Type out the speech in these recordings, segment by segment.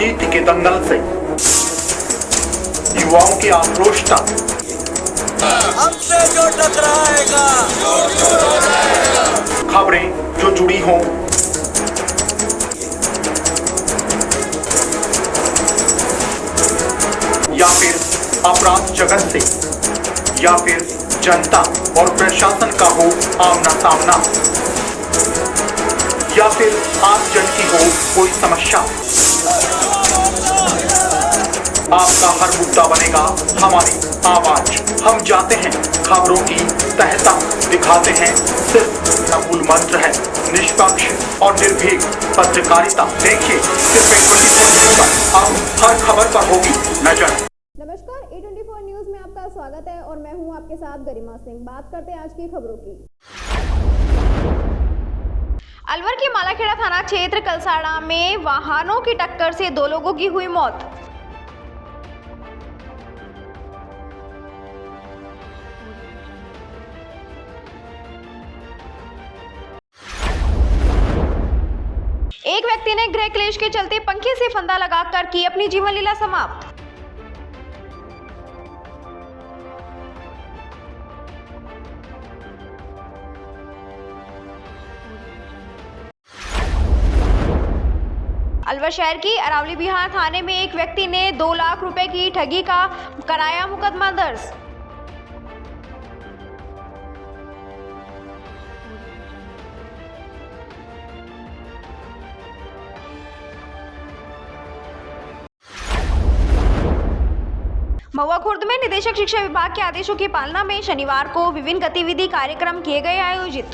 राजनीति के दंगल से युवाओं की आक्रोश तक हमसे जो टकराएगा खबरें जो जुड़ी हों, या फिर अपराध जगत से, या फिर जनता और प्रशासन का हो आमना सामना, या फिर आम जन की हो कोई समस्या, आपका हर मुद्दा बनेगा हमारी आवाज। हम जाते हैं खबरों की तह तक, दिखाते हैं सिर्फ मूल मंत्र है निष्पक्ष और निर्भीक पत्रकारिता। देखिए सिर्फ A24 पर अब हर खबर पर होगी नजर। नमस्कार, A24 न्यूज में आपका स्वागत है और मैं हूं आपके साथ गरिमा सिंह। बात करते हैं आज की खबरों की। अलवर के मालाखेड़ा थाना क्षेत्र कलसाड़ा में वाहनों की टक्कर से 2 लोगों की हुई मौत। एक व्यक्ति ने गृह क्लेश के चलते पंखे से फंदा लगाकर की अपनी जीवन लीला समाप्त। अलवर शहर की अरावली बिहार थाने में एक व्यक्ति ने 2 लाख रुपए की ठगी का कराया मुकदमा दर्ज। महुआ खुर्द में निदेशक शिक्षा विभाग के आदेशों की पालना में शनिवार को विभिन्न गतिविधि कार्यक्रम किए गए आयोजित।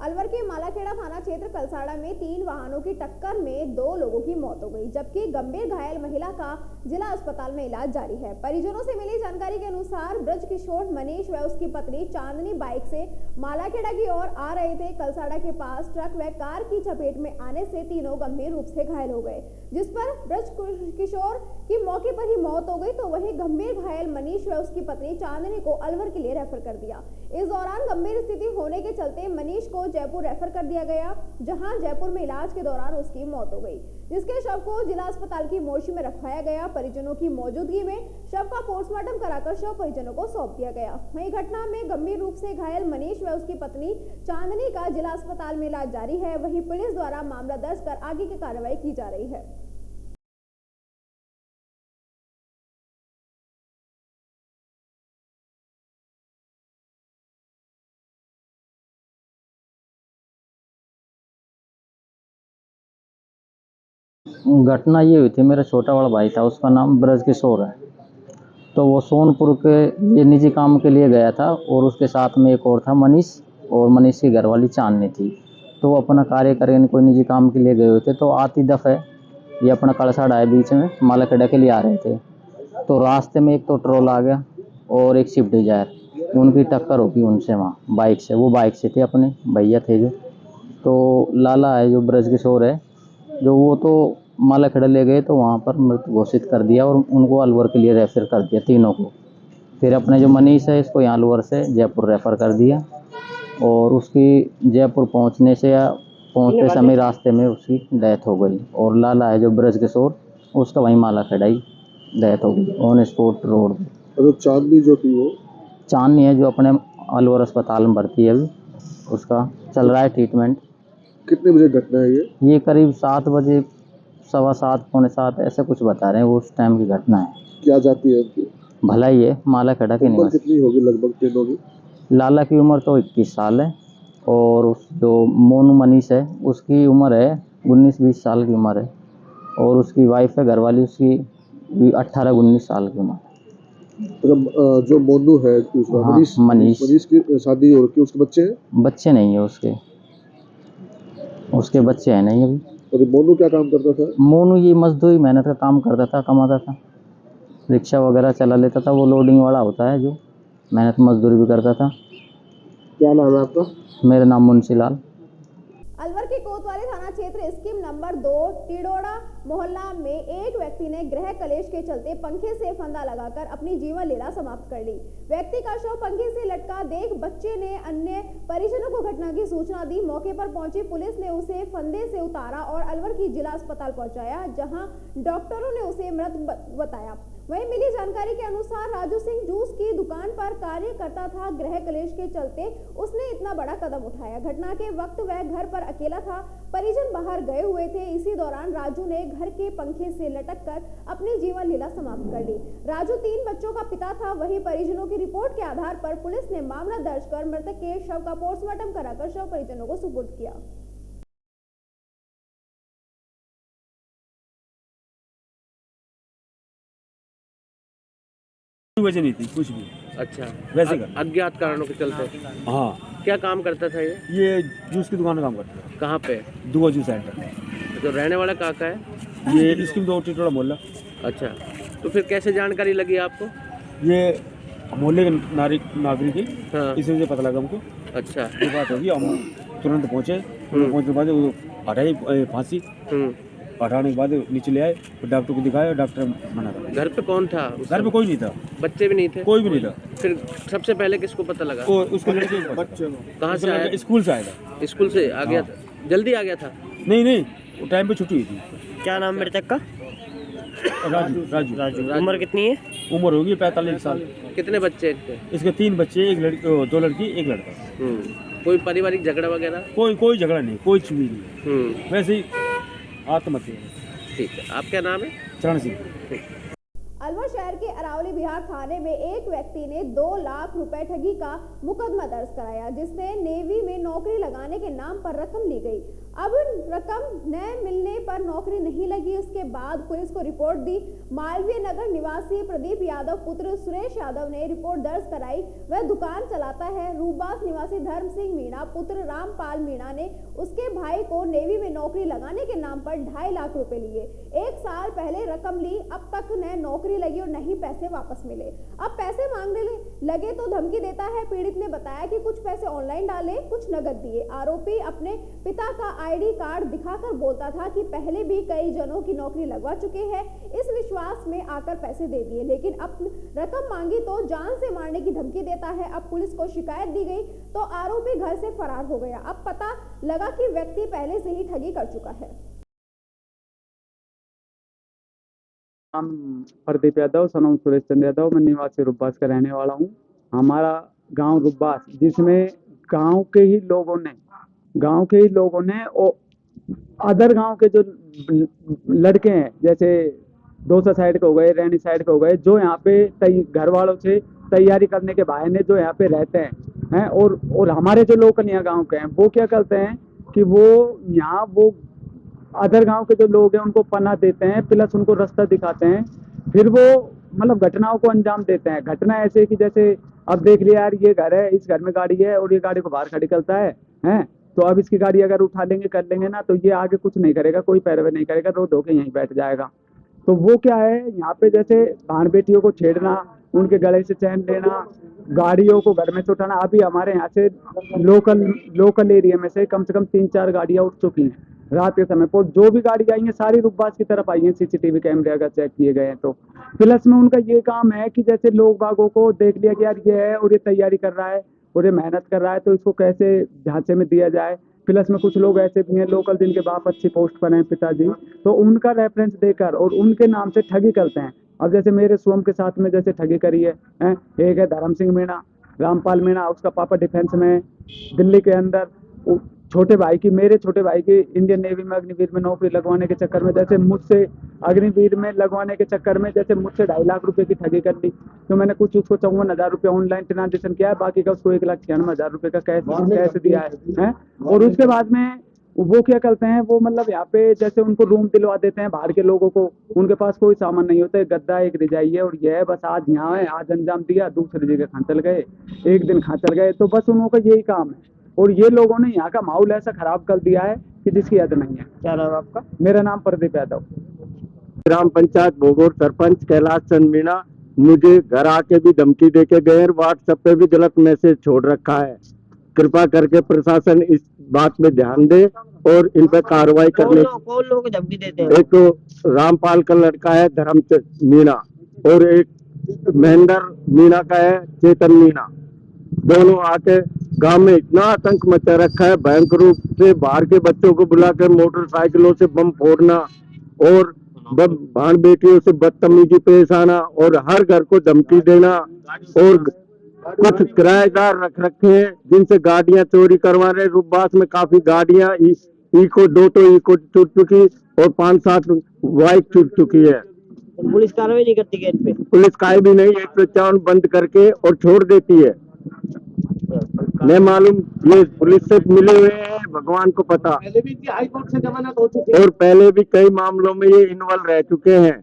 अलवर के मालाखेड़ा थाना क्षेत्र कलसाड़ा में 3 वाहनों की टक्कर में 2 लोगों की मौत हो गई, जबकि गंभीर घायल महिला का जिला अस्पताल में इलाज जारी है। परिजनों से मिली जानकारी के अनुसार ब्रज किशोर मनीष व उसकी पत्नी चांदनी बाइक से मालाखेड़ा की ओर आ रहे थे। कलसाड़ा के पास ट्रक व कार की चपेट में आने से तीनों गंभीर रूप से घायल हो गए, जिस पर ब्रज किशोर की मौके पर ही मौत हो गई, तो वहीं गंभीर घायल मनीष व उसकी पत्नी चांदनी को अलवर के लिए रेफर कर दिया। इस दौरान गंभीर स्थिति होने के चलते मनीष को जयपुर रेफर कर दिया गया, जहां जयपुर में इलाज के दौरान उसकी मौत हो गई, जिसके शव को जिला अस्पताल की मोर्चरी में रखवाया गया। परिजनों की मौजूदगी में शव का पोस्टमार्टम कराकर शव परिजनों को सौंप दिया गया। वहीं घटना में गंभीर रूप से घायल मनीष व उसकी पत्नी चांदनी का जिला अस्पताल में इलाज जारी है। वहीं पुलिस द्वारा मामला दर्ज कर आगे की कार्रवाई की जा रही है। घटना ये हुई थी, मेरा छोटा बड़ा भाई था, उसका नाम ब्रज किशोर है। तो वो सोनपुर के ये निजी काम के लिए गया था और उसके साथ में एक और था मनीष, और मनीष की घरवाली चांदनी थी। तो वो अपना कार्य करके कोई निजी काम के लिए गए हुए थे। तो आती दफ़े ये अपना कलसाड़ा है बीच में मालाखेड़ा के लिए आ रहे थे। तो रास्ते में एक तो ट्रोल आ गया और एक स्विफ्ट डिजायर, उनकी टक्कर होगी उनसे वहाँ बाइक से। वो बाइक से थे, अपने भैया थे जो। तो लाला है जो ब्रज किशोर है जो, वो तो मालाखेड़ा ले गए तो वहाँ पर मृत घोषित कर दिया और उनको अलवर के लिए रेफर कर दिया तीनों को। फिर अपने जो मनीष है इसको यहाँ अलवर से जयपुर रेफर कर दिया, और उसकी जयपुर पहुँचने से या पहुँचते समय रास्ते में उसकी डेथ हो गई। और लाला है जो ब्रज किशोर, उसका वहीं मालाखेड़ा ही डेथ हो गई ऑन स्पॉट रोड। तो चांदनी जो थी वो चांदनी है जो अपने अलवर अस्पताल में भर्ती है, अभी उसका चल रहा है ट्रीटमेंट। कितने बजे घटना है ये करीब 7 बजे, 7:15 पौने 7 ऐसे कुछ बता रहे हैं, वो उस टाइम की घटना है। क्या जाती है उनकी? भलाई है मालाखेड़ा की उम्र निवासी। कितनी होगी लगभग तीनों की? लाला की उम्र तो 21 साल है, और उस जो मोनू मनीष है उसकी उम्र है 19-20 साल की उम्र है, और उसकी वाइफ है घरवाली, उसकी 18-19 साल की उम्र है। मतलब जो मोनू है दूसरा, हाँ, मनीष की शादी हो रखी है, उसके बच्चे हैं? बच्चे नहीं है उसके बच्चे हैं नहीं अभी। और मोनू क्या काम करता था? मोनू ये मजदूरी मेहनत का काम करता था, कमाता था, रिक्शा वगैरह चला लेता था। वो लोडिंग वाला होता है जो मेहनत मजदूरी भी करता था। क्या नाम है आपका? मेरा नाम मुंशीलाल। अलवर के कोतवाली थाना क्षेत्र क्षेत्र स्कीम नंबर 2 टिडोड़ा मोहल्ला में एक व्यक्ति ने गृह कलेश के चलते पंखे से फंदा लगाकर अपनी जीवन लीला समाप्त कर ली। व्यक्ति का शव पंखे से लटका देख बच्चे ने अन्य परिजनों को घटना की सूचना दी। मौके पर पहुंची पुलिस ने उसे फंदे से उतारा और अलवर की जिला अस्पताल पहुंचाया, जहां डॉक्टरों ने उसे मृत बताया। वहीं मिली जानकारी के अनुसार राजू सिंह जूस की दुकान पर कार्य करता था। गृह कलेश के चलते उसने इतना बड़ा कदम उठाया। घटना के वक्त वह घर पर अकेला था, परिजन बाहर गए हुए थे। इसी दौरान राजू ने घर के पंखे से लटककर अपनी जीवन लीला समाप्त कर ली। राजू 3 बच्चों का पिता था। वहीं परिजनों की रिपोर्ट के आधार पर पुलिस ने मामला दर्ज कर मृतक के शव का पोस्टमार्टम कराकर शव परिजनों को सुपुर्द किया। वजह नहीं थी कुछ भी। अच्छा, वैसे अज्ञात कारणों के चलते। हाँ, क्या काम करता था ये जूस की दुकान का काम करता है। कहाँ पे? दुआ जूस सेंटर। तो रहने वाला कहाँ का है? ये स्कीम 2 टिटोड़ा मोहल्ला। अच्छा, तो फिर कैसे जानकारी लगी आपको? ये मोहल्ले के नागरिक ही, हाँ। इसी वजह पता लगा हमको। अच्छा। ये बात होगी, हम तुरंत पहुँचे। पहुँचने के बाद वो हटाई फांसी, हटाने के बाद नीचे ले आए, डॉक्टर को दिखाया, डॉक्टर मना कर। घर पे कौन था? घर पे कोई नहीं था, बच्चे भी नहीं थे? कोई भी नहीं था। फिर सबसे पहले किसको पता लगा? उसके लड़के बच्चे कहाँ से आया? स्कूल से आया था। स्कूल से आ गया था? जल्दी आ गया था? नहीं, वो टाइम पे छुट्टी हुई थी। क्या नाम मृतक का? राजू। उम्र कितनी है? उम्र होगी 45 साल। कितने बच्चे थे? इसके 3 बच्चे, 2 लड़की 1 लड़का। कोई पारिवारिक झगड़ा वगैरह? कोई झगड़ा नहीं, कोई चुनी नहीं, वैसे ही आत्महत्या। ठीक है, आपका नाम है? चरण सिंह। अलवर शहर के अरावली बिहार थाने में एक व्यक्ति ने 2 लाख रुपए ठगी का मुकदमा दर्ज कराया, जिससे नेवी में नौकरी लगाने के नाम पर रकम ली गई। अब रकम न मिलने पर नौकरी नहीं लगी। उसके बाद पुलिस को रिपोर्ट दी। मालवीय नगर निवासी प्रदीप यादव पुत्र सुरेश यादव ने रिपोर्ट दर्ज कराई। वह दुकान चलाता है। रूबास निवासी धर्म सिंह मीणा पुत्र रामपाल मीणा ने उसके भाई को नेवी में नौकरी लगाने के नाम पर 2.5 लाख रुपए लिए। 1 साल पहले रकम ली, अब तक न नौकरी लगी और न ही पैसे वापस मिले। अब पैसे मांगने लगे तो धमकी देता है। पीड़ित ने बताया कि कुछ पैसे ऑनलाइन डाले, कुछ नगद दिए। आरोपी अपने पिता का आईडी कार्ड दिखाकर बोलता था कि पहले भी कई जनों की नौकरी लगवा चुके हैं। इस विश्वास में आकर पैसे दे दिए, लेकिन अब रकम मांगी तो जान से मारने की धमकी देता है। अब पुलिस को शिकायत दी गई तो आरोपी घर से फरार हो गया। अब पता लगा कि व्यक्ति पहले से ही ठगी कर चुका है। नाम प्रदीप यादव, सनम सुरेश चंद्र यादव। मैं निवासी रुब्बास का रहने वाला हूँ। हमारा गांव रुब्बास, जिसमें गांव के ही लोगों ने और अदर गांव के जो लड़के हैं, जैसे दोसा साइड के हो गए, रैनी साइड के हो गए, जो यहाँ पे घर वालों से तैयारी करने के बहाने जो यहाँ पे रहते हैं और हमारे जो लोकल यहाँ गाँव के हैं, वो क्या करते हैं कि वो अदर गांव के जो लोग हैं उनको पनाह देते हैं, प्लस उनको रास्ता दिखाते हैं, फिर वो मतलब घटनाओं को अंजाम देते हैं। घटना ऐसे कि जैसे अब देख लिया यार, ये घर है, इस घर में गाड़ी है और ये गाड़ी को बाहर खड़ी करता है, तो अब इसकी गाड़ी अगर उठा लेंगे कर लेंगे ना, तो ये आगे कुछ नहीं करेगा, कोई पैरवी नहीं करेगा, रो धो के यहीं बैठ जाएगा। तो वो क्या है, यहाँ पे जैसे बहन बेटियों को छेड़ना, उनके गले से चैन लेना, गाड़ियों को घर में से उठाना। अभी हमारे यहाँ से लोकल एरिया में से कम 3-4 गाड़ियाँ उठ चुकी हैं रात के समय पर। जो भी गाड़ी आई है सारी रुब्बास की तरफ आई है, सीसीटीवी कैमरे अगर चेक किए गए हैं तो। प्लस में उनका ये काम है कि जैसे लोग बागों को देख लिया कि यार ये है और ये तैयारी कर रहा है और ये मेहनत कर रहा है, तो इसको कैसे झांसे में दिया जाए। प्लस में कुछ लोग ऐसे भी हैं लोकल, जिनके बाप अच्छी पोस्ट पर हैं, पिताजी, तो उनका रेफरेंस देकर और उनके नाम से ठगी करते हैं। अब जैसे मेरे सोम के साथ में जैसे ठगी करी है, एक है धर्म सिंह मीणा, रामपाल मीणा, उसका पापा डिफेंस में दिल्ली के अंदर। मेरे छोटे भाई की इंडियन नेवी में अग्निवीर में नौकरी लगवाने के चक्कर में, जैसे मुझसे अग्निवीर में लगवाने के चक्कर में जैसे मुझसे 2.5 लाख रुपए की ठगी कर ली। तो मैंने कुछ उसको 54,000 रुपये ऑनलाइन ट्रांजेक्शन किया है, बाकी का उसको 1,96,000 रुपये का कैश दिया है। और उसके बाद में वो क्या करते हैं, वो मतलब यहाँ पे जैसे उनको रूम दिलवा देते हैं बाहर के लोगों को। उनके पास कोई सामान नहीं होता है, गद्दा एक रिजाई है और यह है बस, आज यहाँ है, आज अंजाम दिया, दूसरी जगह खा चल गए, एक दिन खा चल गए, तो बस उन लोगों का यही काम है। और ये लोगों ने यहाँ का माहौल ऐसा खराब कर दिया है कि जिसकी हद नहीं है। क्या नाम आपका? मेरा नाम प्रदीप यादव। ग्राम पंचायत भोगोर सरपंच कैलाश चंद मीणा मुझे घर आके भी धमकी देके गए, व्हाट्सएप पे भी गलत मैसेज छोड़ रखा है। कृपा करके प्रशासन इस बात पे ध्यान दे और इन पर कार्रवाई करने। कौन लोग को धमकी देते हैं? एक तो रामपाल का लड़का है धर्मचंद मीणा और एक महेंद्र मीणा का है चेतन मीणा। दोनों आके गांव में इतना आतंक मचा रखा है, भयंकर रूप से बाहर के बच्चों को बुलाकर मोटरसाइकिलों से बम फोड़ना और भाण बेटियों से बदतमीजी पेश आना और हर घर को धमकी देना और कुछ किराएदार रख रखे हैं जिनसे गाड़ियां चोरी करवा रहे। रूपबास में काफी गाड़ियां इको 2 तो इको छूट चुकी और 5-7 बाइक छूट चुकी है। पुलिस कार्रवाई नहीं करती है इन पे? पुलिस काय भी नहीं, 155 बंद करके और छोड़ देती है। नहीं मालूम, ये पुलिस से मिले हुए हैं, भगवान को पता। पहले भी हाई कोर्ट से जमानत हो चुकी है और पहले भी कई मामलों में ये इन्वॉल्व रह चुके हैं।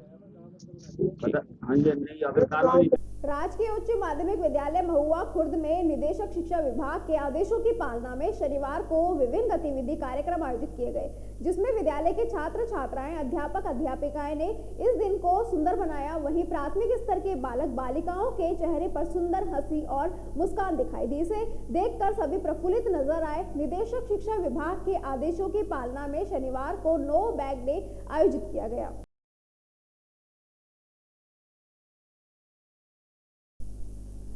हाँ जी, नहीं अगर कार्रवाई। राजकीय उच्च माध्यमिक विद्यालय महुआ खुर्द में निदेशक शिक्षा विभाग के आदेशों की पालना में शनिवार को विभिन्न गतिविधि कार्यक्रम आयोजित किए गए, जिसमें विद्यालय के छात्र छात्राएं, अध्यापक अध्यापिकाएं ने इस दिन को सुंदर बनाया। वहीं प्राथमिक स्तर के बालक बालिकाओं के चेहरे पर सुंदर हंसी और मुस्कान दिखाई दी। इसे देखकर सभी प्रफुल्लित नजर आए। निदेशक शिक्षा विभाग के आदेशों की पालना में शनिवार को नो बैग डे आयोजित किया गया।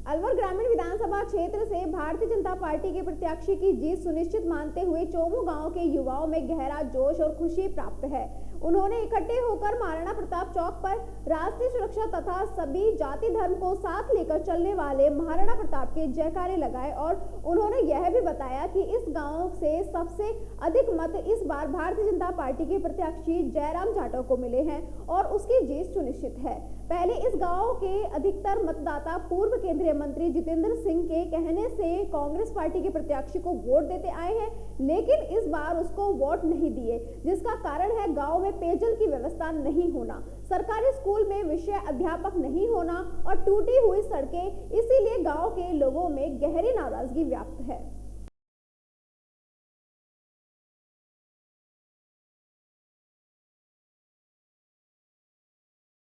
अलवर ग्रामीण विधानसभा क्षेत्र से भारतीय जनता पार्टी के प्रत्याशी की जीत सुनिश्चित मानते हुए चोमू गांव के युवाओं में गहरा जोश और खुशी प्राप्त है। उन्होंने इकट्ठे होकर महाराणा प्रताप चौक पर राष्ट्रीय सुरक्षा तथा सभी जाति धर्म को साथ लेकर चलने वाले महाराणा प्रताप के जयकारे लगाए और उन्होंने यह भी बताया कि इस गांव से सबसे अधिक मत इस बार भारतीय जनता पार्टी के प्रत्याशी जयराम जाटव को मिले हैं और उसकी जीत सुनिश्चित है। पहले इस गांव के अधिकतर मतदाता पूर्व केंद्रीय मंत्री जितेंद्र सिंह के कहने से कांग्रेस पार्टी के प्रत्याशी को वोट देते आए हैं, लेकिन इस बार उसको वोट नहीं दिए, जिसका कारण है गांव में पेयजल की व्यवस्था नहीं होना, सरकारी स्कूल में विषय अध्यापक नहीं होना और टूटी हुई सड़कें। इसीलिए गांव के लोगों में गहरी नाराजगी व्याप्त है।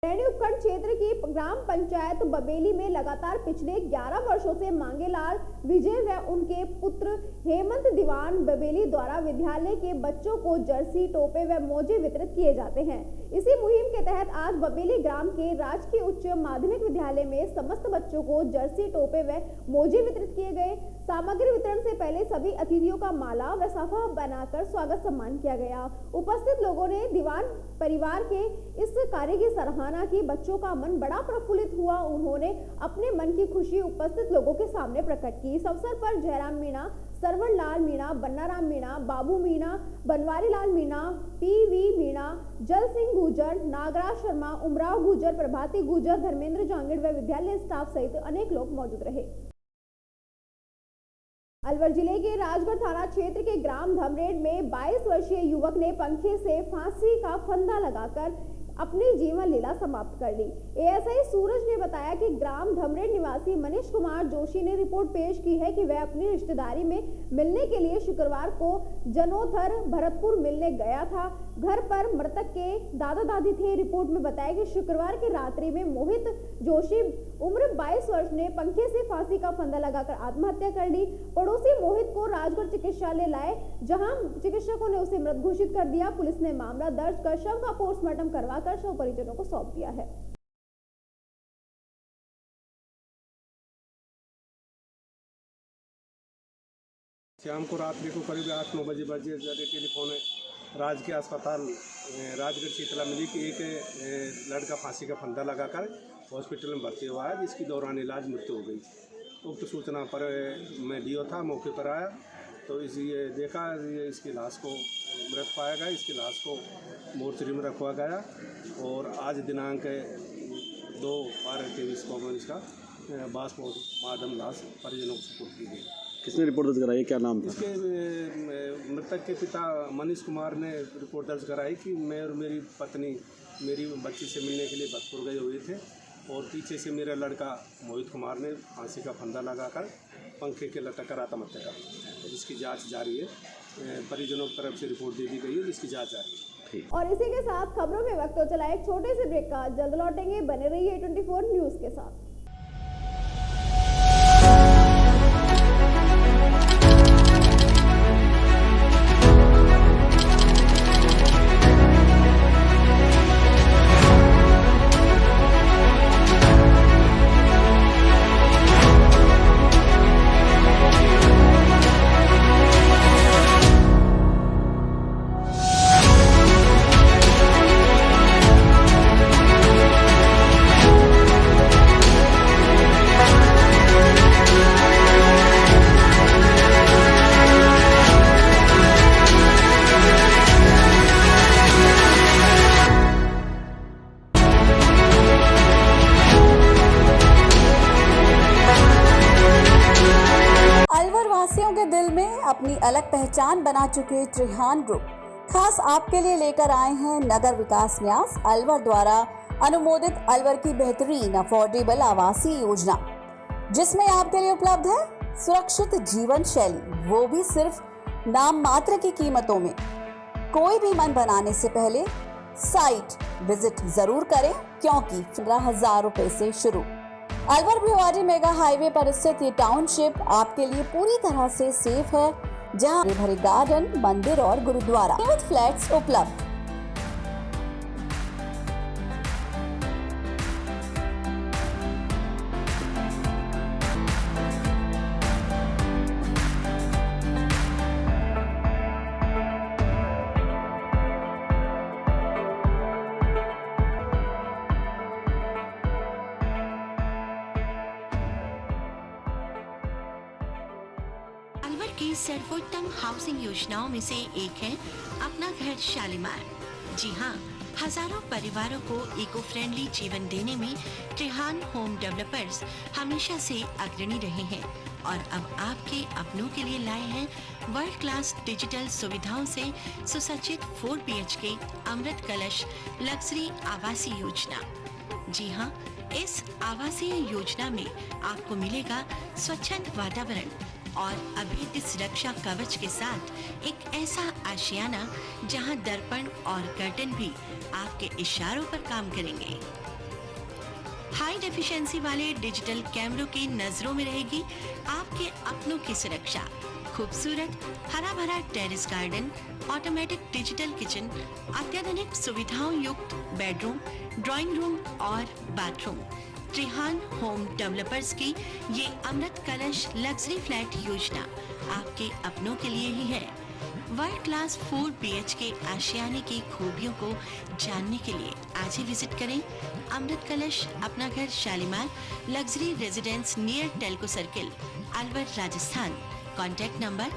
रैनी उपखंड क्षेत्र की ग्राम पंचायत बबेली में लगातार पिछले 11 वर्षों से मांगेलाल विजय व उनके पुत्र हेमंत दीवान बबेली द्वारा विद्यालय के बच्चों को जर्सी, टोपे व मोजे वितरित किए जाते हैं। इसी मुहिम के तहत आज बबेली ग्राम के राजकीय उच्च माध्यमिक विद्यालय में समस्त बच्चों को जर्सी, टोपे व मोजे वितरित किए गए। सामग्री वितरण से पहले सभी अतिथियों का माला व साफा बनाकर स्वागत सम्मान किया गया। उपस्थित लोगों ने दीवान परिवार के इस कार्य की सराहना की। बच्चों का मन बड़ा प्रफुल्लित हुआ। उन्होंने अपने मन की खुशी उपस्थित लोगों के सामने प्रकट की। इस अवसर पर जयराम मीणा, सरवण लाल मीणा, बन्नाराम मीणा, बाबू मीणा, बनवारी लाल मीणा, पीवी मीणा, जल सिंह गुजर, नागराज शर्मा, उमराव गुजर, प्रभाती गुजर, धर्मेंद्र जांगिड़ व विद्यालय स्टाफ सहित अनेक लोग मौजूद रहे। अलवर जिले के राजगढ़ थाना क्षेत्र के ग्राम धमरेड में 22 वर्षीय युवक ने पंखे से फांसी का फंदा लगाकर अपनी जीवन लीला समाप्त कर ली। एएसआई सूरज ने बताया कि ग्राम धमरेड निवासी मनीष कुमार जोशी ने रिपोर्ट पेश की है कि वह अपनी रिश्तेदारी में मिलने के लिए शुक्रवार को जनोथर भरतपुर मिलने गया था। घर पर मृतक के दादा दादी थे। रिपोर्ट में बताया कि शुक्रवार की रात्रि में मोहित जोशी उम्र 22 वर्ष ने पंखे से फांसी का फंदा लगाकर आत्महत्या कर ली। पड़ोसी मोहित को राजगढ़ चिकित्सालय लाए, जहां चिकित्सकों ने उसे मृत घोषित कर दिया। पुलिस ने मामला दर्ज कर शव का पोस्टमार्टम करवाकर शव परिजनों को सौंप दिया है। शाम को रात्रि को करीब 8-9 बजे टेलीफोन राजकीय अस्पताल राजगढ़ से इतला मिली कि एक लड़का फांसी का फंदा लगाकर हॉस्पिटल में भर्ती हुआ है, जिसकी दौरान इलाज मृत्यु हो गई। उक्त सूचना पर मैं डीओ था, मौके पर आया तो ये देखा इसकी लाश को मृत पाया गया। इसकी लाश को मोर्चरी में रखवा गया और आज दिनांक 2/12/23 को इसका बासपोर्ट माध्यम लाश परिजनों को सुपुर्द की गई। किसने रिपोर्ट दर्ज कराई, क्या नाम था? इसके मृतक के पिता मनीष कुमार ने रिपोर्ट दर्ज कराई कि मैं और मेरी पत्नी मेरी बच्ची से मिलने के लिए भरतपुर गए हुए थे और पीछे से मेरा लड़का मोहित कुमार ने फांसी का फंदा लगाकर पंखे के लटक कर आत्महत्या कर ली। जिसकी जांच जारी है। परिजनों की तरफ से रिपोर्ट दे दी गई है, जिसकी जांच जारी है। और इसी के साथ खबरों में वक्त हो चला एक छोटे से ब्रेक का। जल्द लौटेंगे, बने रहिए 24 न्यूज के साथ। अपनी अलग पहचान बना चुके त्रिहान ग्रुप खास आपके लिए लेकर आए हैं नगर विकास न्यास अलवर द्वारा अनुमोदित अलवर की बेहतरीन अफोर्डेबल आवासीय योजना, जिसमें आपके लिए उपलब्ध है सुरक्षित जीवन शैली, वो भी सिर्फ नाम मात्र की कीमतों में। कोई भी मन बनाने से पहले साइट विजिट जरूर करें, क्योंकि 15,000 रुपए से शुरू। अलवर भिवाड़ी मेगा हाईवे पर स्थित ये टाउनशिप आपके लिए पूरी तरह से सेफ है, जहां भरे गार्डन, मंदिर और गुरुद्वारा विद फ्लैट्स उपलब्ध। अलवर की सर्वोत्तम हाउसिंग योजनाओं में से एक है अपना घर शालीमार। जी हाँ, हजारों परिवारों को इको फ्रेंडली जीवन देने में त्रिहान होम डेवलपर्स हमेशा से अग्रणी रहे हैं और अब आपके अपनों के लिए लाए हैं वर्ल्ड क्लास डिजिटल सुविधाओं से सुसज्जित 4 BHK अमृत कलश लग्जरी आवासीय योजना। जी हाँ, इस आवासीय योजना में आपको मिलेगा स्वच्छंद वातावरण और अभेद्य सुरक्षा कवच के साथ एक ऐसा आशियाना जहां दर्पण और कर्टन भी आपके इशारों पर काम करेंगे। हाई डेफिशिएंसी वाले डिजिटल कैमरों की नजरों में रहेगी आपके अपनों की सुरक्षा। खूबसूरत हरा भरा terrace garden, automatic digital kitchen, अत्याधुनिक सुविधाओं युक्त बेडरूम, ड्राइंग रूम और बाथरूम। त्रिहान होम डेवलपर्स की ये अमृत कलश लग्जरी फ्लैट योजना आपके अपनों के लिए ही है। वर्ल्ड क्लास 4 BHK आशियाने की खूबियों को जानने के लिए आज ही विजिट करें अमृत कलश अपना घर Shalimar luxury residence near Telco circle, Alwar, Rajasthan. Contact number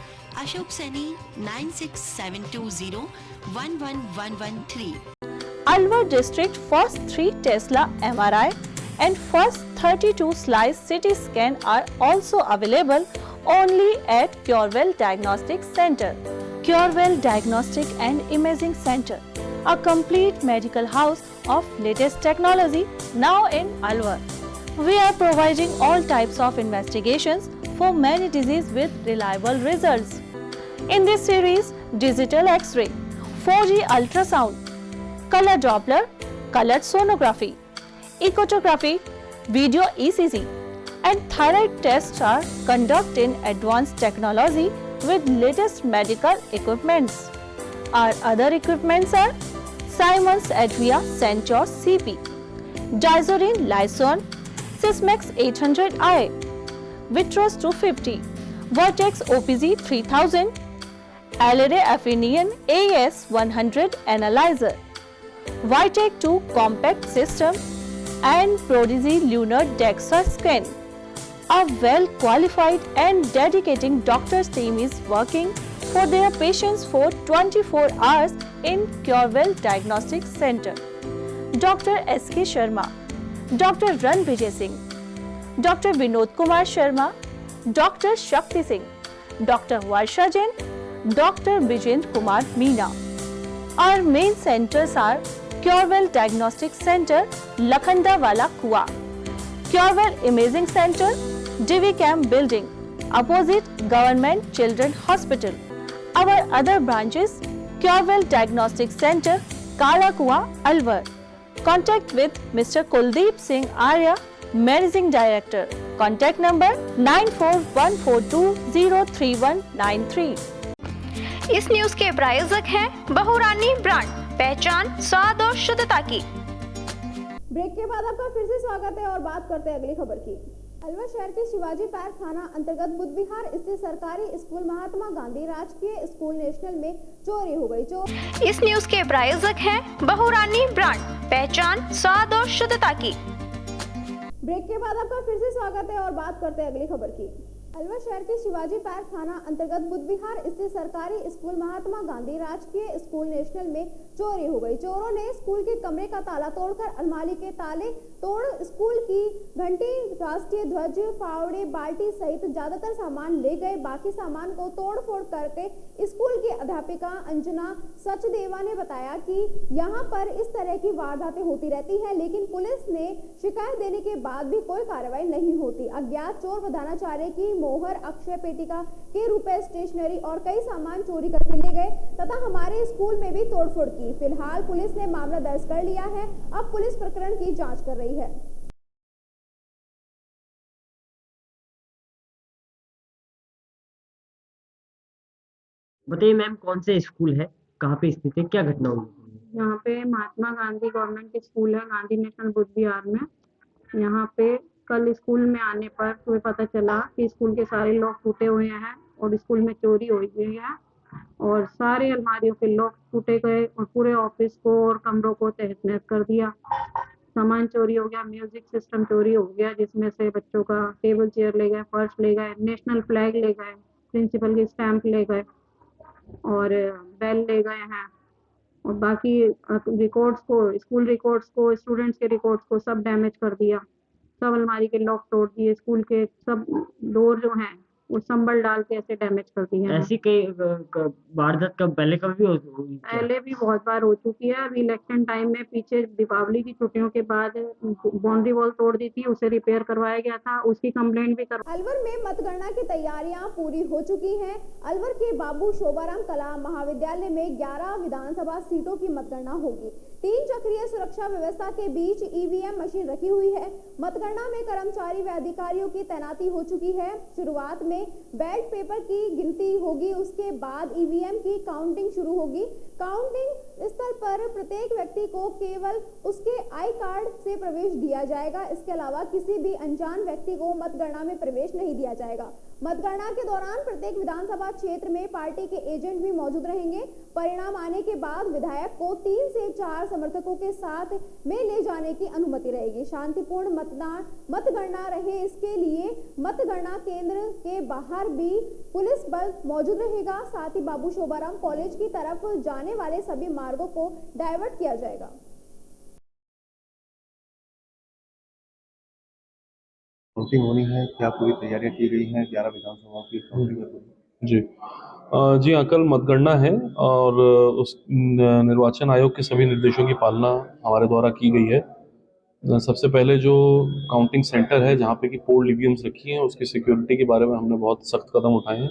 Ashok Saini 9672011113। Alwar district first 3 Tesla MRI and first 32 slice CT scan are also available only at Curewell Diagnostic Center. Curewell Diagnostic and Imaging Center, a complete medical house of latest technology now in Alwar. We are providing all types of investigations for many diseases with reliable results. In this series, digital X-ray, 4G ultrasound, color Doppler, colored sonography, echocardiogram, video ECG and thyroid tests are conducted in advanced technology with latest medical equipments. Our other equipments are Siemens Advia Centor CP, Dizorin Lyson, Sysmex 800i, Vitros 250, Vertex OPZ 3000, Alere Affinion AS 100 Analyzer, Vitec 2 Compact System and Prodigy Lunar DEXA Scan. A well-qualified and dedicated doctor's team is working for their patients for 24 hours in Curewell Diagnostic Center. Dr. S.K. Sharma, Dr. Ran Vijay Singh, Dr. Vinod Kumar Sharma, Dr. Shakti Singh, Dr. Varsha Jain, Dr. Vijendra Kumar Meena. Our main centers are Curewell Diagnostic Center, Lakhandawala Kua, Curewell Imaging Center, Divi Camp Building, opposite Government Children Hospital. Our other branches, Curewell Diagnostic Center, Kala Kua, Alwar. Contact with Mr. Kuldeep Singh Arya, Managing Director. Contact number 9414203193. इस news के प्रायोजक हैं बहुरानी brand, पहचान स्वाद और शुद्धता की। Break के बाद आपका फिर से स्वागत है और बात करते हैं अगली खबर की। अलवर शहर के शिवाजी पार्क थाना अंतर्गत बुद्ध विहार स्थित सरकारी स्कूल महात्मा गांधी राजकीय स्कूल नेशनल में चोरी हो गई। इस न्यूज के प्रायोजक हैं बहुरानी ब्रांड, पहचान स्वाद और शुद्धता की। ब्रेक के बाद आपका फिर से स्वागत है और बात करते हैं अगली खबर की। अलवर शहर के शिवाजी पार्क थाना अंतर्गत बुद्ध विहार स्थित सरकारी स्कूल महात्मा गांधी राजकीय स्कूल नेशनल में चोरी हो गई। चोरों ने स्कूल के कमरे का ताला तोड़कर अलमारी के ताले तोड़ स्कूल की घंटी, राष्ट्रीय ध्वज, फावड़े, बाल्टी सहित ज्यादातर सामान ले गए। बाकी सामान को तोड़-फोड़ करके स्कूल की अध्यापिका अंजना सचदेवा ने बताया कि यहाँ पर इस तरह की वारदातें होती रहती है, लेकिन पुलिस ने शिकायत देने के बाद भी कोई कार्रवाई नहीं होती। अज्ञात चोर प्रधानाचार्य की मोहर, अक्षय पेटिका के रुपए, स्टेशनरी और कई सामान चोरी करके ले गए तथा हमारे स्कूल में भी तोड़फोड़ की। फिलहाल पुलिस ने मामला दर्ज कर लिया है। अब पुलिस प्रकरण की जांच कर रही है। बताइए मैम, कौन से स्कूल है, कहाँ पे स्थित है, क्या घटना हुई? यहाँ पे महात्मा गांधी गवर्नमेंट स्कूल है, गांधी नेशनल बुद्ध विहार में। यहाँ पे कल स्कूल में आने पर तुम्हें पता चला कि स्कूल के सारे लॉक टूटे हुए हैं और स्कूल में चोरी हुई है और सारे अलमारियों के लॉक टूटे गए और पूरे ऑफिस को और कमरों को तहस-नहस कर दिया। सामान चोरी हो गया, म्यूजिक सिस्टम चोरी हो गया, जिसमें से बच्चों का टेबल चेयर ले गए, पर्स ले गए, नेशनल फ्लैग ले गए, प्रिंसिपल की स्टैंप ले गए और बेल ले गए हैं और बाकी रिकॉर्ड्स को, स्कूल रिकॉर्ड्स को, स्टूडेंट्स के रिकॉर्ड्स को सब डैमेज कर दिया। सब अलमारी के लॉक तोड़ दिए, स्कूल के सब डोर जो हैं वो संबल डाल के ऐसे डैमेज कर दिए हैं। ऐसी कई वारदात कब पहले कभी हुई? पहले भी बहुत बार हो चुकी है। अभी इलेक्शन टाइम में पीछे दीपावली की छुट्टियों के बाद बाउंड्री वॉल तोड़ दी थी, उसे रिपेयर करवाया गया था, उसकी कंप्लेंट भी अलवर में मतगणना की तैयारियां पूरी हो चुकी हैं। अलवर के बाबू शोभाराम कला महाविद्यालय में 11 विधानसभा सीटों की मतगणना होगी। 3 चक्रीय सुरक्षा व्यवस्था के बीच ईवीएम मशीन रखी हुई है। मतगणना में कर्मचारी व अधिकारियों की तैनाती हो चुकी है। शुरुआत में बैलेट पेपर की गिनती होगी, उसके बाद ईवीएम की काउंटिंग शुरू होगी। काउंटिंग स्थल पर प्रत्येक व्यक्ति को केवल उसके आई कार्ड से प्रवेश दिया जाएगा। इसके अलावा किसी भी अनजान व्यक्ति को मतगणना में प्रवेश नहीं दिया जाएगा। मतगणना के दौरान प्रत्येक विधानसभा क्षेत्र में पार्टी के एजेंट भी मौजूद रहेंगे। परिणाम आने के बाद विधायक को 3 से 4 समर्थकों के साथ में ले जाने की अनुमति रहेगी। शांतिपूर्ण मतगणना रहे, इसके लिए मतगणना केंद्र के बाहर भी पुलिस बल मौजूद रहेगा। साथ ही बाबू शोभाराम कॉलेज की तरफ जाने वाले सभी मार्गों को डाइवर्ट किया जाएगा। काउंटिंग होनी है, क्या पूरी तैयारियां की गई हैं 11 विधानसभाओं की काउंटिंग है? जी हाँ, कल मतगणना है और उस निर्वाचन आयोग के सभी निर्देशों की पालना हमारे द्वारा की गई है। सबसे पहले जो काउंटिंग सेंटर है जहाँ पे कि पोल ईवीएम्स रखी हैं, उसकी सिक्योरिटी के बारे में हमने बहुत सख्त कदम उठाए हैं।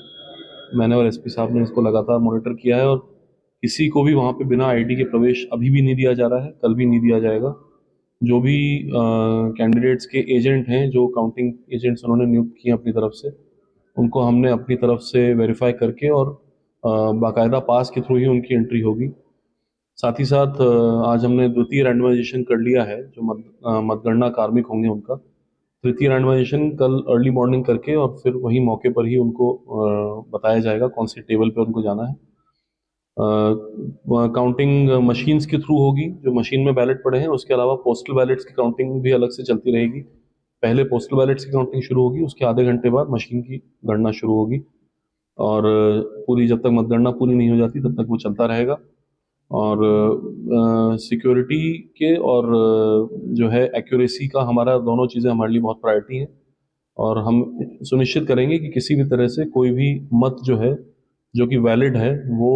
मैंने और एसपी साहब ने इसको लगातार मॉनिटर किया है और किसी को भी वहाँ पे बिना आईडी के प्रवेश अभी भी नहीं दिया जा रहा है, कल भी नहीं दिया जाएगा। जो भी कैंडिडेट्स के एजेंट हैं, जो काउंटिंग एजेंट्स उन्होंने नियुक्त किए अपनी तरफ से, उनको हमने अपनी तरफ से वेरीफाई करके और बाकायदा पास के थ्रू ही उनकी एंट्री होगी। साथ ही साथ आज हमने द्वितीय रैंडमाइजेशन कर लिया है, जो मतगणना कार्मिक होंगे उनका तृतीय रैंडमाइजेशन कल अर्ली मॉर्निंग करके और फिर वही मौके पर ही उनको बताया जाएगा कौन से टेबल पे उनको जाना है। काउंटिंग मशीन्स के थ्रू होगी, जो मशीन में बैलेट पड़े हैं। उसके अलावा पोस्टल बैलेट्स की काउंटिंग भी अलग से चलती रहेगी। पहले पोस्टल बैलेट्स की काउंटिंग शुरू होगी, उसके आधे घंटे बाद मशीन की गणना शुरू होगी और पूरी जब तक मतगणना पूरी नहीं हो जाती तब तक वो चलता रहेगा। और सिक्योरिटी के और जो है एक्यूरेसी का हमारा दोनों चीज़ें हमारे लिए बहुत प्रायोरिटी है और हम सुनिश्चित करेंगे कि किसी भी तरह से कोई भी मत जो है जो कि वैलिड है वो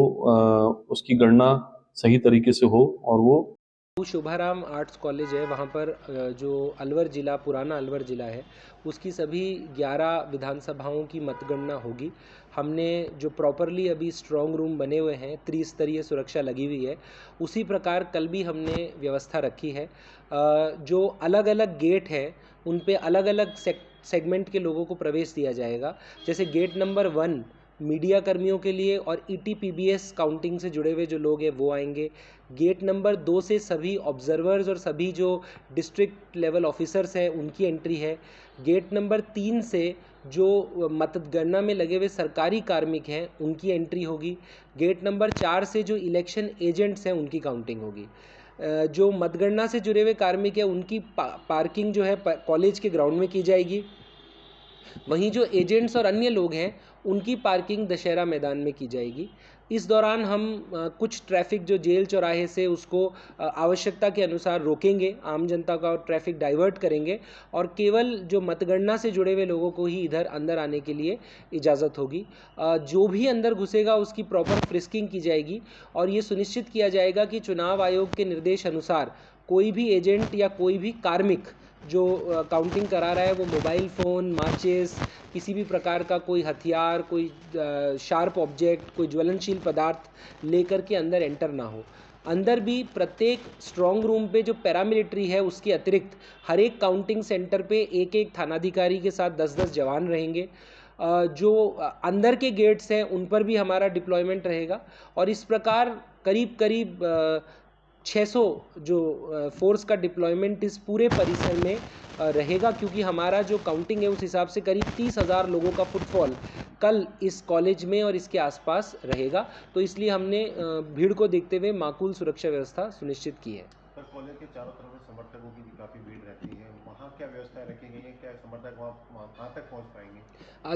उसकी गणना सही तरीके से हो। और वो शोभाराम आर्ट्स कॉलेज है, वहाँ पर जो अलवर ज़िला, पुराना अलवर ज़िला है, उसकी सभी 11 विधानसभाओं की मतगणना होगी। हमने जो प्रॉपरली अभी स्ट्रॉन्ग रूम बने हुए हैं, त्रिस्तरीय सुरक्षा लगी हुई है, उसी प्रकार कल भी हमने व्यवस्था रखी है। जो अलग अलग गेट हैं उन पे अलग अलग सेगमेंट के लोगों को प्रवेश दिया जाएगा। जैसे गेट नंबर 1 मीडिया कर्मियों के लिए और ETPBS काउंटिंग से जुड़े हुए जो लोग हैं वो आएंगे। गेट नंबर 2 से सभी ऑब्जर्वर्स और सभी जो डिस्ट्रिक्ट लेवल ऑफिसर्स हैं उनकी एंट्री है। गेट नंबर 3 से जो मतगणना में लगे हुए सरकारी कार्मिक हैं उनकी एंट्री होगी। गेट नंबर 4 से जो इलेक्शन एजेंट्स हैं उनकी काउंटिंग होगी। जो मतगणना से जुड़े हुए कार्मिक हैं उनकी पार्किंग जो है कॉलेज के ग्राउंड में की जाएगी। वहीं जो एजेंट्स और अन्य लोग हैं उनकी पार्किंग दशहरा मैदान में की जाएगी। इस दौरान हम कुछ ट्रैफिक जो जेल चौराहे से उसको आवश्यकता के अनुसार रोकेंगे, आम जनता का ट्रैफिक डाइवर्ट करेंगे और केवल जो मतगणना से जुड़े हुए लोगों को ही इधर अंदर आने के लिए इजाज़त होगी। जो भी अंदर घुसेगा उसकी प्रॉपर फ्रिस्किंग की जाएगी और ये सुनिश्चित किया जाएगा कि चुनाव आयोग के निर्देश अनुसार कोई भी एजेंट या कोई भी कार्मिक जो काउंटिंग करा रहा है वो मोबाइल फ़ोन, माचिस, किसी भी प्रकार का कोई हथियार, कोई शार्प ऑब्जेक्ट, कोई ज्वलनशील पदार्थ लेकर के अंदर एंटर ना हो। अंदर भी प्रत्येक स्ट्रॉन्ग रूम पे जो पैरामिलिट्री है उसके अतिरिक्त हर एक काउंटिंग सेंटर पे एक एक थानाधिकारी के साथ 10-10 जवान रहेंगे। जो अंदर के गेट्स हैं उन पर भी हमारा डिप्लॉयमेंट रहेगा और इस प्रकार करीब 600 जो फोर्स का डिप्लॉयमेंट इस पूरे परिसर में रहेगा, क्योंकि हमारा जो काउंटिंग है उस हिसाब से करीब 30,000 लोगों का फुटफॉल कल इस कॉलेज में और इसके आसपास रहेगा। तो इसलिए हमने भीड़ को देखते हुए माकूल सुरक्षा व्यवस्था सुनिश्चित की है। सर, कॉलेज के चारों तरफ समर्थकों की भी काफ़ी भीड़ रहती है, वहाँ क्या व्यवस्था रखी गई है? क्या समर्थक वहाँ कहाँ तक पहुँच पाएंगे?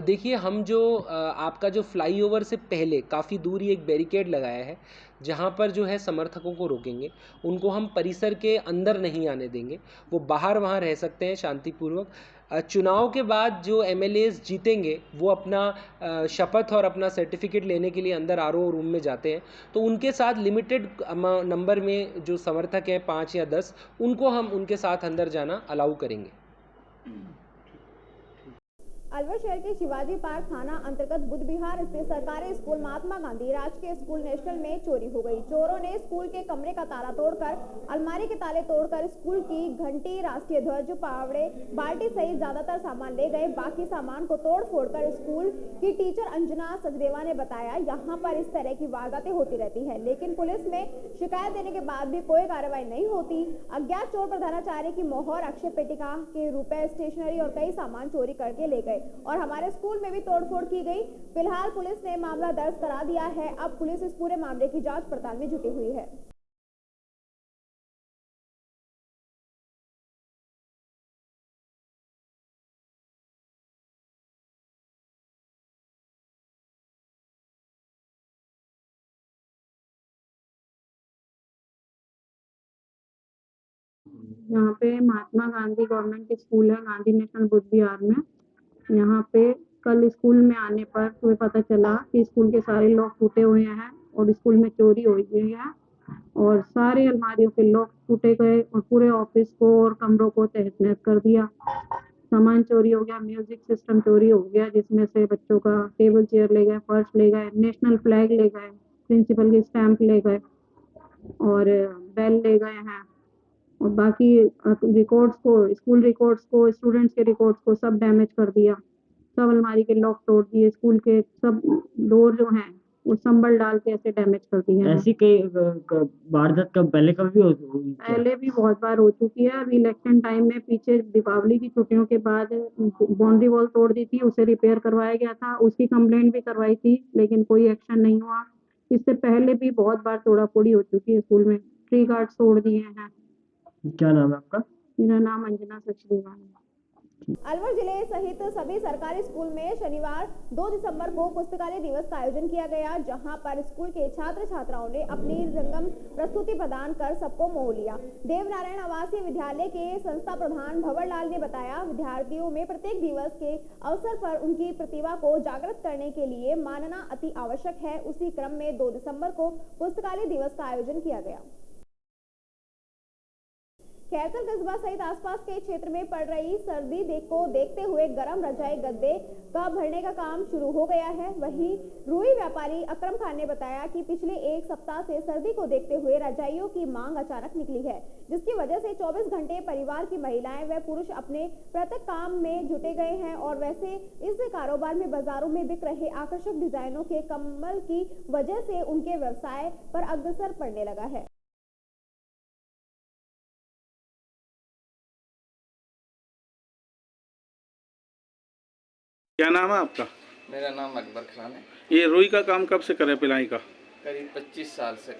देखिए, हम जो आपका जो फ्लाईओवर से पहले काफ़ी दूर ही एक बैरिकेड लगाया है जहाँ पर जो है समर्थकों को रोकेंगे। उनको हम परिसर के अंदर नहीं आने देंगे, वो बाहर वहाँ रह सकते हैं शांतिपूर्वक। चुनाव के बाद जो एमएलएज जीतेंगे वो अपना शपथ और अपना सर्टिफिकेट लेने के लिए अंदर आरओ रूम में जाते हैं, तो उनके साथ लिमिटेड नंबर में जो समर्थक हैं 5 या 10 उनको हम उनके साथ अंदर जाना अलाउ करेंगे। अलवर शहर के शिवाजी पार्क थाना अंतर्गत बुद्ध विहार स्थित सरकारी स्कूल महात्मा गांधी राजकीय स्कूल नेशनल में चोरी हो गई। चोरों ने स्कूल के कमरे का ताला तोड़कर, अलमारी के ताले तोड़कर स्कूल की घंटी, राष्ट्रीय ध्वज, पावड़े, बाल्टी सहित ज्यादातर सामान ले गए। बाकी सामान को तोड़ फोड़कर स्कूल की टीचर अंजना सचदेवा ने बताया, यहाँ पर इस तरह की वारदातें होती रहती है, लेकिन पुलिस में शिकायत देने के बाद भी कोई कार्रवाई नहीं होती। अज्ञात चोर प्रधानाचार्य की मोहर, अक्षय पेटिका के रुपए, स्टेशनरी और कई सामान चोरी करके ले गए और हमारे स्कूल में भी तोड़फोड़ की गई। फिलहाल पुलिस ने मामला दर्ज करा दिया है। अब पुलिस इस पूरे मामले की जांच पड़ताल में जुटी हुई है। यहाँ पे महात्मा गांधी गवर्नमेंट स्कूल है गांधी नेशनल बुद्ध विहार में। यहाँ पे कल स्कूल में आने पर तुम्हें पता चला कि स्कूल के सारे लॉक टूटे हुए हैं और स्कूल में चोरी हुई है और सारे अलमारियों के लॉक टूटे गए और पूरे ऑफिस को और कमरों को तहस नहस कर दिया। सामान चोरी हो गया, म्यूजिक सिस्टम चोरी हो गया जिसमें से बच्चों का टेबल चेयर ले गए, पर्स ले गए, नेशनल फ्लैग ले गए, प्रिंसिपल की स्टैंप ले गए और बेल ले गए हैं और बाकी रिकॉर्ड्स को, स्कूल रिकॉर्ड्स को, स्टूडेंट्स के रिकॉर्ड्स को सब डैमेज कर दिया। सब अलमारी के लॉक तोड़ दिए, स्कूल के सब डोर जो हैं वो संभल डाल के ऐसे डैमेज कर दिए। ऐसी कई वारदात कब पहले कभी हुई? पहले भी बहुत बार हो चुकी है। अभी इलेक्शन टाइम में पीछे दीपावली की छुट्टियों के बाद बाउंड्री वॉल तोड़ दी थी, उसे रिपेयर करवाया गया था, उसकी कंप्लेंट भी करवाई थी लेकिन कोई एक्शन नहीं हुआ। इससे पहले भी बहुत बार तोड़ाफोड़ी हो चुकी है स्कूल में, ट्री गार्ड्स तोड़ दिए हैं। क्या नाम है आपका? मेरा नाम अंजना सचदेवा है। अलवर जिले सहित सभी सरकारी स्कूल में शनिवार 2 दिसंबर को पुस्तकालय दिवस का आयोजन किया गया, जहां पर स्कूल के छात्र छात्राओं ने अपनी रंगम प्रस्तुति प्रदान कर सबको मोह लिया। देवनारायण आवासीय विद्यालय के संस्था प्रधान भंवर लाल ने बताया, विद्यार्थियों में प्रत्येक दिवस के अवसर पर उनकी प्रतिभा को जागृत करने के लिए मानना अति आवश्यक है। उसी क्रम में 2 दिसंबर को पुस्तकालय दिवस का आयोजन किया गया। खैरसर कस्बा सहित आसपास के क्षेत्र में पड़ रही सर्दी को देखते हुए गर्म रजाई गद्दे का भरने का काम शुरू हो गया है। वहीं रुई व्यापारी अकरम खान ने बताया कि पिछले 1 सप्ताह से सर्दी को देखते हुए रजाइयों की मांग अचानक निकली है, जिसकी वजह से 24 घंटे परिवार की महिलाएं व पुरुष अपने प्रत्येक काम में जुटे गए हैं और वैसे इस कारोबार में बाजारों में बिक रहे आकर्षक डिजाइनों के कमल की वजह से उनके व्यवसाय पर अग्रसर पड़ने लगा है। क्या नाम है आपका? मेरा नाम अकबर खान है। ये रुई का काम कब से करे पिलाई का? करीब 25 साल से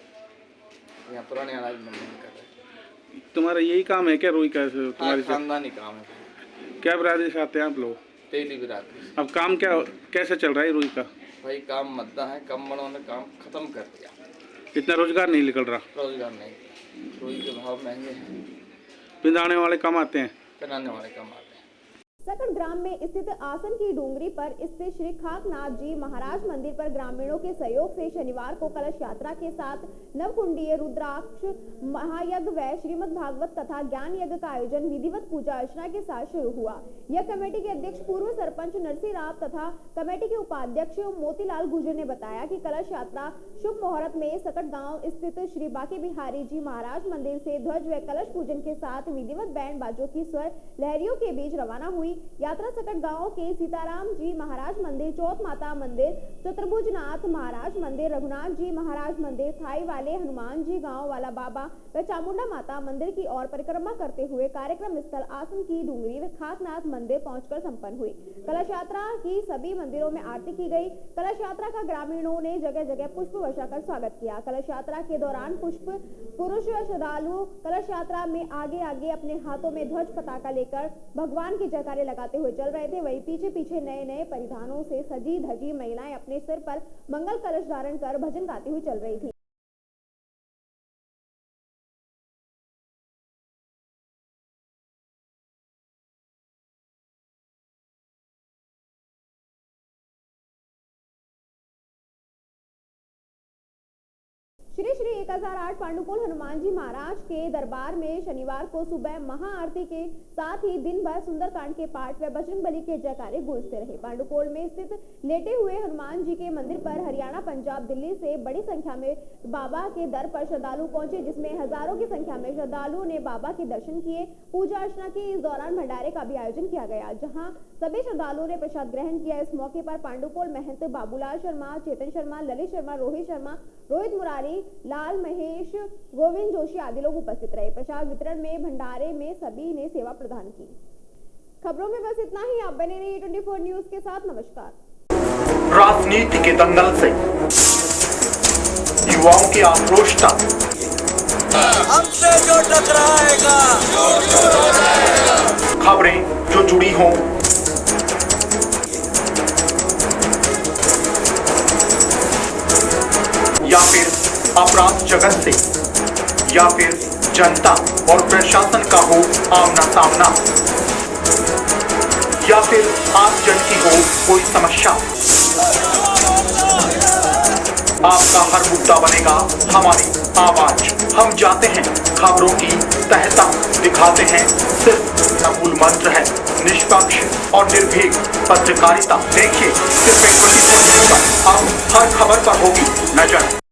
यहाँ पुराने अनाज मंडी में कर रहे। तुम्हारा यही काम है क्या रुई का? तुम्हारी खानदानी काम है। क्या बरादरी से आते हैं आप लोग? डेली बिराती। अब काम क्या कैसे चल रहा है रोज का? भाई काम मद्दा है, कम बड़ों ने काम खत्म कर दिया। इतना रोजगार नहीं निकल रहा? रोजगार नहीं, रोज के भाव महंगे हैं। पिंदाने वाले कम आते हैं, पिंदाने वाले कम आते हैं। सकट ग्राम में स्थित आसन की डूंगरी पर स्थित श्री खाकनाथ जी महाराज मंदिर पर ग्रामीणों के सहयोग से शनिवार को कलश यात्रा के साथ नवकुंडीय रुद्राक्ष महायज्ञ व श्रीमद् भागवत तथा ज्ञान यज्ञ का आयोजन विधिवत पूजा अर्चना के साथ शुरू हुआ। यह कमेटी के अध्यक्ष पूर्व सरपंच नरसिंह राव तथा कमेटी के उपाध्यक्ष मोतीलाल गुर्जर ने बताया कि कलश यात्रा शुभ मुहूर्त में सकट गाँव स्थित श्री बांके बिहारी जी महाराज मंदिर से ध्वज व कलश पूजन के साथ विधिवत बैंड बाजों की स्वर लहरियों के बीच रवाना हुई। यात्रा सकट गांव के सीताराम जी महाराज मंदिर, चौथ माता मंदिर, चतुर्भुजनाथ महाराज मंदिर, रघुनाथ जी महाराज मंदिर, थाई वाले हनुमान जी गांव वाला बाबा व चामुंडा माता मंदिर की ओर परिक्रमा करते हुए कार्यक्रम स्थल आसन की डूंगरी व खाकनाथ मंदिर पहुंचकर संपन्न हुई। कलश यात्रा की सभी मंदिरों में आरती की गई। कलश यात्रा का ग्रामीणों ने जगह जगह पुष्प वर्षा कर स्वागत किया। कलश यात्रा के दौरान पुष्प पुरुष श्रद्धालु कलश यात्रा में आगे आगे अपने हाथों में ध्वज पताका लेकर भगवान के जयकारे लगाते हुए चल रहे थे। वहीं पीछे पीछे नए नए परिधानों से सजी धजी महिलाएं अपने सिर पर मंगल कलश धारण कर भजन गाती हुई चल रही थी। श्री श्री 1008 पांडुपोल हनुमान जी महाराज के दरबार में शनिवार को सुबह महाआरती के साथ ही दिन भर सुंदरकांड के पाठ व बजरंगबली के जयकारे गूंजते रहे। पांडुपोल में स्थित लेटे हुए हनुमान जी के मंदिर पर हरियाणा, पंजाब, दिल्ली से बड़ी संख्या में बाबा के दर पर श्रद्धालु पहुंचे, जिसमें हजारों की संख्या में श्रद्धालुओं ने बाबा के दर्शन किए। पूजा अर्चना की इस दौरान भंडारे का भी आयोजन किया गया, जहाँ सभी श्रद्धालुओं ने प्रसाद ग्रहण किया। इस मौके पर पांडुपोल महंत बाबूलाल शर्मा, चेतन शर्मा, ललित शर्मा, रोहित शर्मा, रोहित मुरारी, लाल महेश, गोविंद जोशी आदि लोग उपस्थित रहे। प्रसाद वितरण में भंडारे में सभी ने सेवा प्रदान की। खबरों में बस इतना ही। आप बने रहिए 24 न्यूज के साथ। नमस्कार। राजनीति के दंगल से युवाओं के आक्रोश तक हमसे जो टकराएगा खबरें जो जुड़ी हों, या फिर अपराध जगत से, या फिर जनता और प्रशासन का हो आमना सामना, या फिर आम जन की हो कोई समस्या, आपका हर मुद्दा बनेगा हमारी आवाज। हम जाते हैं खबरों की तह तक, दिखाते हैं सिर्फ मूल मंत्र है निष्पक्ष और निर्भीक पत्रकारिता। देखिए सिर्फ 24 न्यूज पर अब हर खबर पर होगी नजर।